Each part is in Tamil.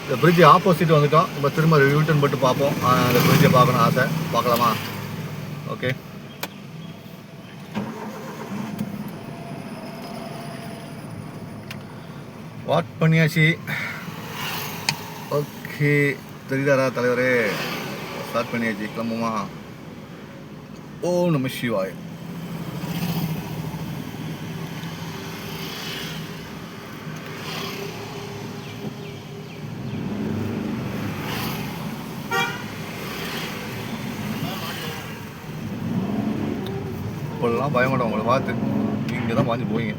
இந்த பிரிட்ஜ் ஆப்போசிட் வந்துட்டோம். நம்ம திரும்ப ரிட்டர்ன் போட்டு பார்ப்போம். அந்த பிரிட்ஜை பார்க்கணும் ஆசை. பார்க்கலாமா? ஓகே. வாட் பண்ணியாச்சு. ஓகே, தெரியுதாரா தலைவரே? ஸ்டார்ட் பண்ணியாச்சு. கிளம்புமா? ஓ நம சிவாய். இப்போல்லாம் பயமாட்டோம் உங்களை பார்த்து. நீங்கள் தான் வாங்கி போவீங்க.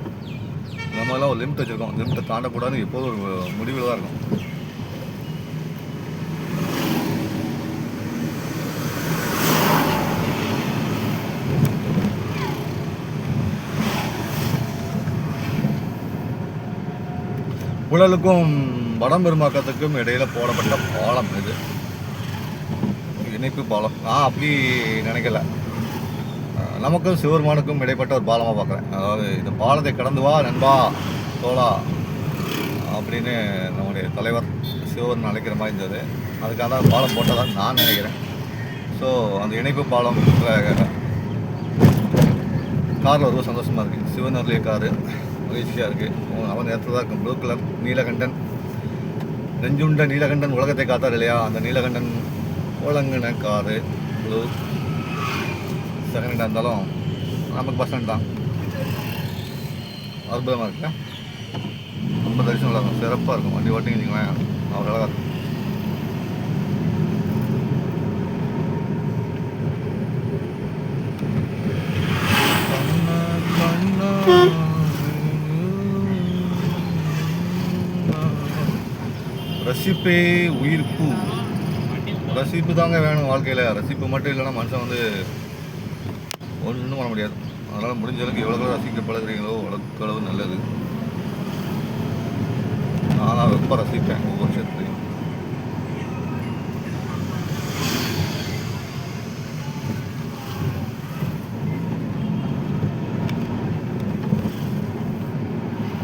நம்மளாம் ஒரு லிமிட் வச்சுருக்கோம். லிமிட்டை தாண்டக்கூடாதுன்னு எப்போதும் ஒரு முடிவில் தான் இருக்கும். புழலுக்கும் வடம்பெருமாக்கத்துக்கும் இடையில போடப்பட்ட பாலம் இது. இணைப்பு பாலம். நான் அப்படி நினைக்கல. நமக்கும் சிவருமானுக்கும் இடைப்பட்ட ஒரு பாலமாக பார்க்குறேன். அதாவது இந்த பாலத்தை கடந்து வா நண்பா தோழா அப்படின்னு நம்முடைய தலைவர் சிவன் அழைக்கிற மாதிரி இருந்தது. அதுக்காக தான் பாலம் போட்டதான் நான் நினைக்கிறேன். ஸோ அந்த இணைப்பு பாலம் காரில் ரொம்ப சந்தோஷமாக இருக்குது. சிவன் அருளிய காரு மகிழ்ச்சியாக இருக்குது. அவன் நேரத்தில் தான் இருக்கும். ப்ளூ கலர் நீலகண்டன், நெஞ்சுண்ட நீலகண்டன் உலகத்தை காத்தார் இல்லையா? அந்த நீலகண்டன் ஒழுங்கின காரு ப்ளூ. செகண்ட் ஹேண்டாக இருந்தாலும் நமக்கு பஸ் ஸ்டாண்ட் தான். அற்புதமாக இருக்குல்ல? ரொம்ப தரிசனம் நல்லா இருக்கும். சிறப்பாக இருக்கும். வண்டி ஓட்டிங்க வச்சுங்களேன், அவ்வளோ அழகாக இருக்கும். ரசிப்பே உயிர்ப்பு. ரசிப்பு தாங்க வேணும் வாழ்க்கையில். ரசிப்பு மட்டும் இல்லைன்னா மனுஷன் வந்து ஒன்றும் பண்ண முடியாது. அதனால் முடிஞ்ச அளவுக்கு எவ்வளோ ரசிக்க பழகிறீங்களோ அவ்வளவு நல்லது. நான் ரொம்ப ரசிப்பேன் ஒவ்வொரு விஷயத்துலையும்.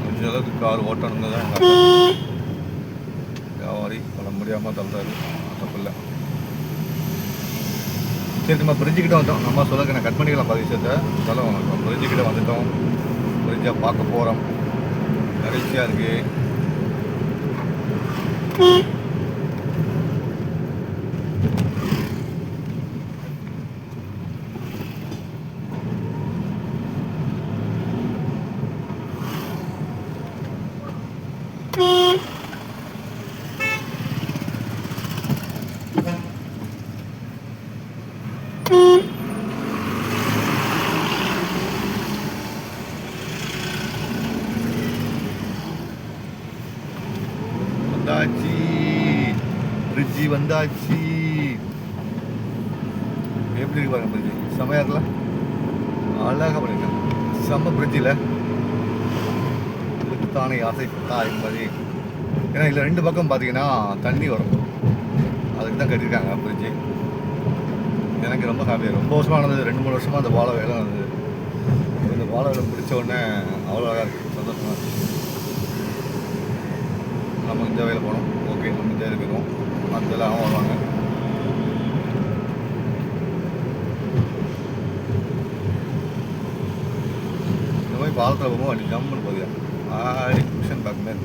முடிஞ்ச அளவுக்கு கார் ஓட்டணுங்க தான் வியாபாரி பண்ண முடியாமல் தள்ளுறாரு. தப்பு இல்லை. சரி, நம்ம பிரிட்ஜுக்கிட்ட வந்துட்டோம். நம்ம சொல்லுங்க, நான் கட் பண்ணிக்கலாம் பாதி விஷயத்தை. இருந்தாலும் நம்ம பிரிட்ஜுக்கிட்ட வந்துட்டோம். பிரிட்ஜை பார்க்க போகிறோம். மகிழ்ச்சியாக இருக்குது. வந்தாச்சு, பிரிட்ஜி வந்தாச்சு. எப்படி இருக்கு பாருங்க பிரிட்ஜி. செம்மையா இருக்குல்ல? அழகாக பண்ணிருக்காங்க. செம்ம பிரிட்ஜில் தானே ஆசைப்பட்டா என்பது. ஏன்னா இதில் ரெண்டு பக்கம் பார்த்தீங்கன்னா தண்ணி வரும். அதுக்கு தான் கட்டியிருக்காங்க பிரிட்ஜி. எனக்கு ரொம்ப ஹாப்பியாக. ரொம்ப வருஷமாக நடந்தது. 2-3 வருஷமாக அந்த பாலம் வேலை நடந்தது. இந்த பாலம் வேலை பிடிச்ச உடனே அவ்வளோ அழகாக இருக்குது. சந்தோஷமாக இருக்குது. நம்ம இந்த வேலை போனோம். ஓகே, நம்ம இந்த வேலை போயிடுவோம். அதெல்லாம் வருவாங்க. இந்த மாதிரி பாலத்தில் போகும்போது வண்டி ஜம்முன்னு போகுது. ஆடி மிஷன் பேக் மேல்.